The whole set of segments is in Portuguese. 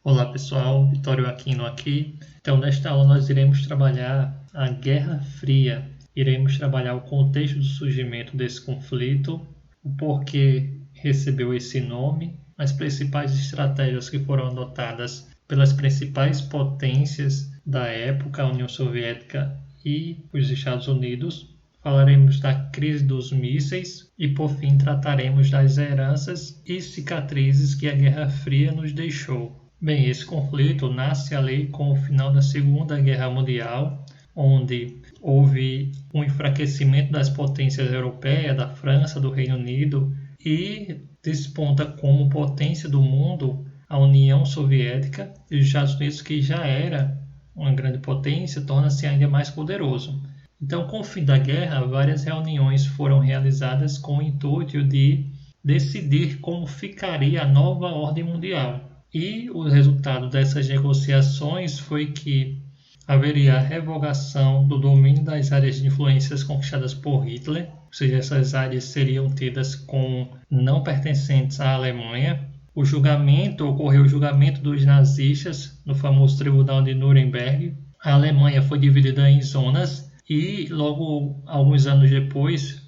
Olá pessoal, Vitório Aquino aqui. Então nesta aula nós iremos trabalhar a Guerra Fria. Iremos trabalhar o contexto do surgimento desse conflito, o porquê recebeu esse nome, as principais estratégias que foram adotadas pelas principais potências da época, a União Soviética e os Estados Unidos. Falaremos da crise dos mísseis e, por fim, trataremos das heranças e cicatrizes que a Guerra Fria nos deixou. Bem, esse conflito nasce ali com o final da Segunda Guerra Mundial, onde houve um enfraquecimento das potências europeias, da França, do Reino Unido, e desponta como potência do mundo a União Soviética e os Estados Unidos, que já era uma grande potência, torna-se ainda mais poderoso. Então, com o fim da guerra, várias reuniões foram realizadas com o intuito de decidir como ficaria a nova ordem mundial. E o resultado dessas negociações foi que haveria a revogação do domínio das áreas de influências conquistadas por Hitler, ou seja, essas áreas seriam tidas como não pertencentes à Alemanha. Ocorreu o julgamento dos nazistas no famoso Tribunal de Nuremberg. A Alemanha foi dividida em zonas e logo alguns anos depois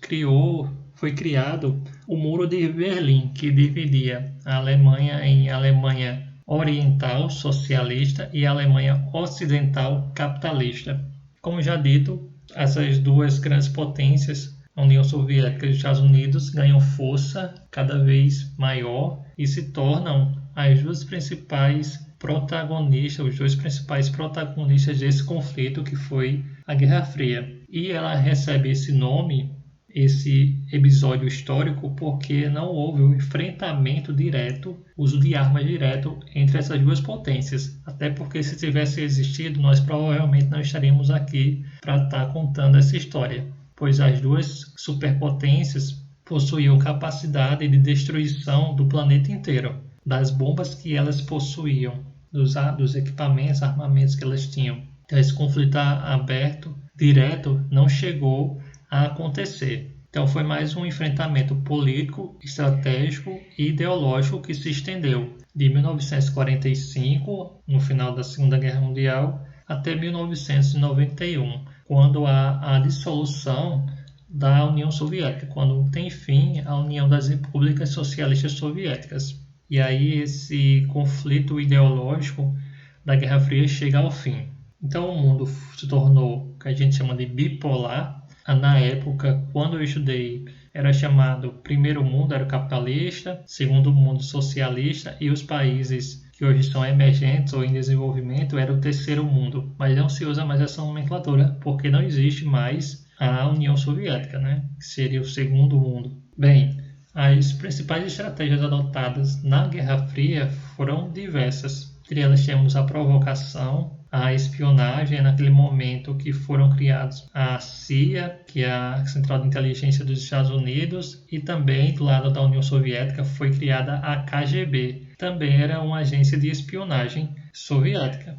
foi criado o Muro de Berlim, que dividia a Alemanha em Alemanha Oriental socialista e Alemanha Ocidental capitalista. Como já dito, essas duas grandes potências, a União Soviética e os Estados Unidos, ganham força cada vez maior e se tornam as duas principais protagonistas, os dois principais protagonistas desse conflito que foi a Guerra Fria. E ela recebe esse nome, esse episódio histórico, porque não houve um enfrentamento direto, uso de armas direto entre essas duas potências. Até porque se tivesse existido, nós provavelmente não estaríamos aqui para estar contando essa história, pois as duas superpotências possuíam capacidade de destruição do planeta inteiro, das bombas que elas possuíam, dos equipamentos, armamentos que elas tinham. Então, esse conflito aberto, direto, não chegou a acontecer. Então foi mais um enfrentamento político, estratégico e ideológico que se estendeu de 1945, no final da Segunda Guerra Mundial, até 1991, quando há a dissolução da União Soviética, quando tem fim a União das Repúblicas Socialistas Soviéticas. E aí esse conflito ideológico da Guerra Fria chega ao fim. Então o mundo se tornou o que a gente chama de bipolar. Na época, quando eu estudei, era chamado primeiro mundo, era o capitalista, segundo mundo socialista, e os países que hoje são emergentes ou em desenvolvimento era o terceiro mundo. Mas não se usa mais essa nomenclatura, porque não existe mais a União Soviética, que seria o segundo mundo. Bem, as principais estratégias adotadas na Guerra Fria foram diversas. Entre elas temos a provocação, a espionagem, naquele momento que foram criados a CIA, que é a Central de Inteligência dos Estados Unidos, e também do lado da União Soviética foi criada a KGB. Também era uma agência de espionagem soviética.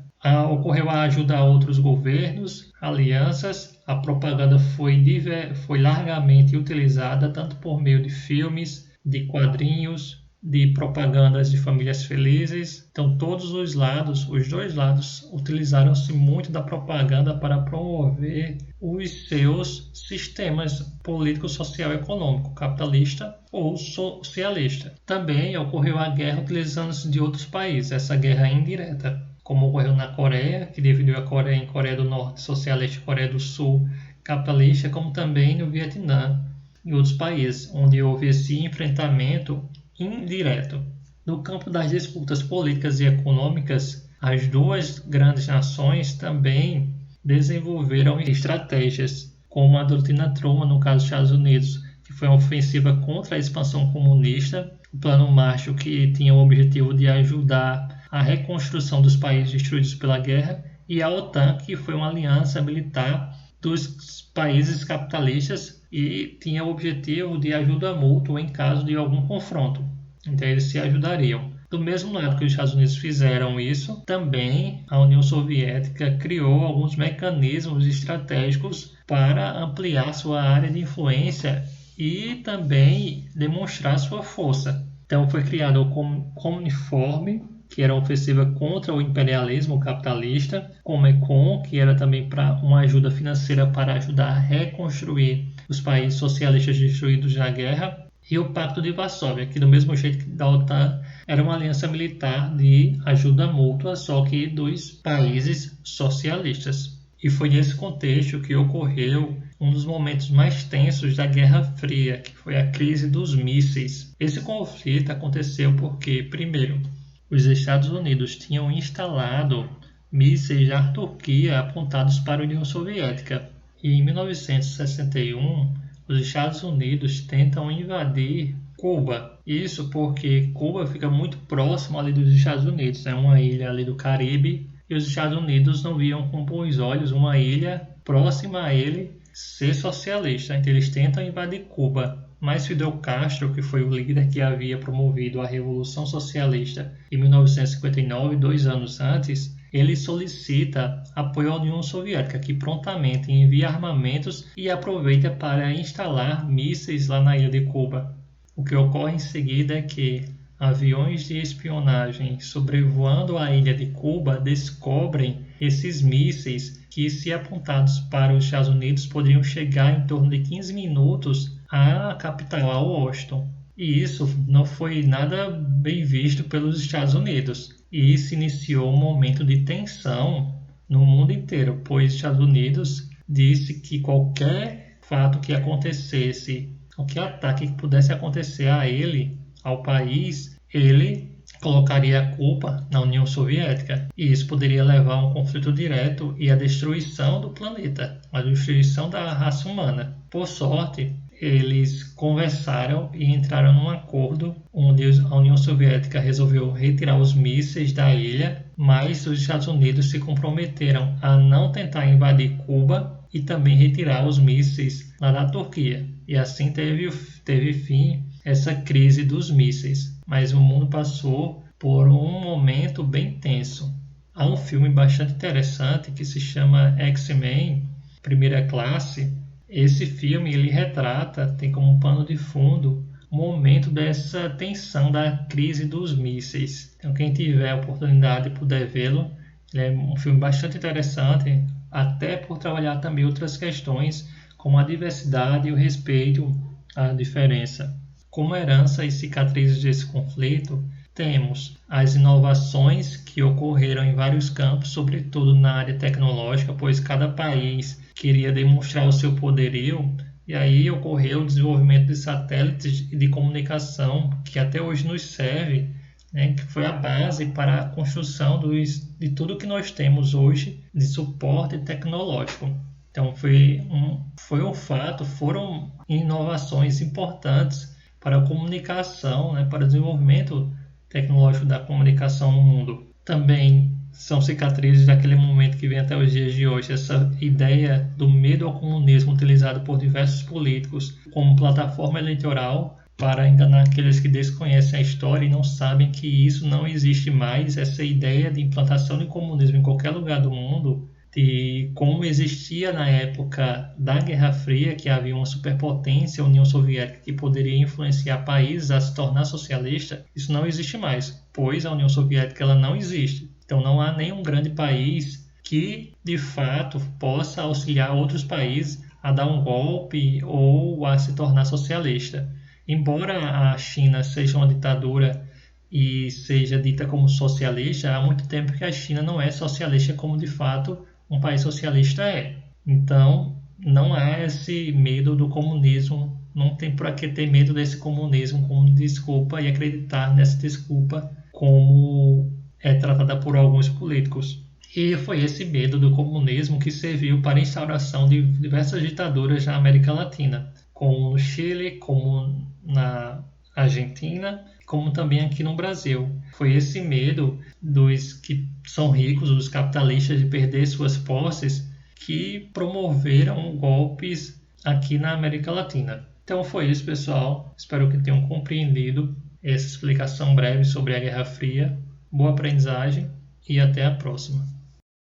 Ocorreu a ajuda a outros governos, alianças, a propaganda foi largamente utilizada tanto por meio de filmes, de quadrinhos, de propagandas de famílias felizes. Então todos os dois lados, utilizaram-se muito da propaganda para promover os seus sistemas político, social e econômico, capitalista ou socialista. Também ocorreu a guerra utilizando-se de outros países, essa guerra indireta, como ocorreu na Coreia, que dividiu a Coreia em Coreia do Norte socialista e Coreia do Sul capitalista, como também no Vietnã e outros países, onde houve esse enfrentamento indireto. No campo das disputas políticas e econômicas, as duas grandes nações também desenvolveram estratégias, como a doutrina Truman, no caso dos Estados Unidos, que foi uma ofensiva contra a expansão comunista, o Plano Marshall, que tinha o objetivo de ajudar a reconstrução dos países destruídos pela guerra, e a OTAN, que foi uma aliança militar dos países capitalistas e tinha o objetivo de ajuda mútua em caso de algum confronto. Então eles se ajudariam. Do mesmo lado que os Estados Unidos fizeram isso, também a União Soviética criou alguns mecanismos estratégicos para ampliar sua área de influência e também demonstrar sua força. Então foi criado o Comuniforme, que era uma ofensiva contra o imperialismo capitalista, Comecon, que era também para uma ajuda financeira para ajudar a reconstruir os países socialistas destruídos na guerra, e o Pacto de Varsóvia, que do mesmo jeito que da OTAN, era uma aliança militar de ajuda mútua, só que dos países socialistas. E foi nesse contexto que ocorreu um dos momentos mais tensos da Guerra Fria, que foi a crise dos mísseis. Esse conflito aconteceu porque, primeiro, os Estados Unidos tinham instalado mísseis da Turquia apontados para a União Soviética. E em 1961, os Estados Unidos tentam invadir Cuba. Isso porque Cuba fica muito próximo ali dos Estados Unidos, é uma ilha ali do Caribe, e os Estados Unidos não viam com bons olhos uma ilha próxima a ele ser socialista. Então eles tentam invadir Cuba. Mas Fidel Castro, que foi o líder que havia promovido a Revolução Socialista em 1959, 2 anos antes, ele solicita apoio à União Soviética, que prontamente envia armamentos e aproveita para instalar mísseis lá na ilha de Cuba. O que ocorre em seguida é que aviões de espionagem sobrevoando a ilha de Cuba descobrem esses mísseis que, se apontados para os Estados Unidos, poderiam chegar em torno de 15 minutos à capital, a Washington. E isso não foi nada bem visto pelos Estados Unidos. E se iniciou um momento de tensão no mundo inteiro, pois os Estados Unidos disse que qualquer fato que acontecesse, qualquer ataque que pudesse acontecer a ele, ao país, ele colocaria a culpa na União Soviética. E isso poderia levar a um conflito direto e à destruição do planeta, a destruição da raça humana. Por sorte, eles conversaram e entraram num acordo onde a União Soviética resolveu retirar os mísseis da ilha, mas os Estados Unidos se comprometeram a não tentar invadir Cuba e também retirar os mísseis lá da Turquia. E assim teve fim essa crise dos mísseis. Mas o mundo passou por um momento bem tenso. Há um filme bastante interessante que se chama X-Men, Primeira Classe. Esse filme ele retrata, tem como pano de fundo, o momento dessa tensão da crise dos mísseis. Então quem tiver a oportunidade e puder vê-lo, ele é um filme bastante interessante, até por trabalhar também outras questões, como a diversidade e o respeito à diferença. Como herança e cicatrizes desse conflito, temos as inovações que ocorreram em vários campos, sobretudo na área tecnológica, pois cada país queria demonstrar o seu poderio, e aí ocorreu o desenvolvimento de satélites e de comunicação, que até hoje nos serve, né, que foi a base para a construção de tudo que nós temos hoje de suporte tecnológico. Então foram inovações importantes para a comunicação, né, para o desenvolvimento tecnológico da comunicação no mundo. Também são cicatrizes daquele momento que vem até os dias de hoje, essa ideia do medo ao comunismo utilizado por diversos políticos como plataforma eleitoral para enganar aqueles que desconhecem a história e não sabem que isso não existe mais, essa ideia de implantação de comunismo em qualquer lugar do mundo, de como existia na época da Guerra Fria, que havia uma superpotência, a União Soviética, que poderia influenciar países a se tornar socialista, isso não existe mais, pois a União Soviética ela não existe. Então não há nenhum grande país que, de fato, possa auxiliar outros países a dar um golpe ou a se tornar socialista. Embora a China seja uma ditadura e seja dita como socialista, há muito tempo que a China não é socialista como, de fato, um país socialista é. Então, não há esse medo do comunismo, não tem por que ter medo desse comunismo como desculpa e acreditar nessa desculpa como é tratada por alguns políticos. E foi esse medo do comunismo que serviu para a instauração de diversas ditaduras na América Latina, como no Chile, como na Argentina, como também aqui no Brasil. Foi esse medo dos que são ricos, dos capitalistas, de perder suas posses, que promoveram golpes aqui na América Latina. Então foi isso, pessoal. Espero que tenham compreendido essa explicação breve sobre a Guerra Fria. Boa aprendizagem e até a próxima.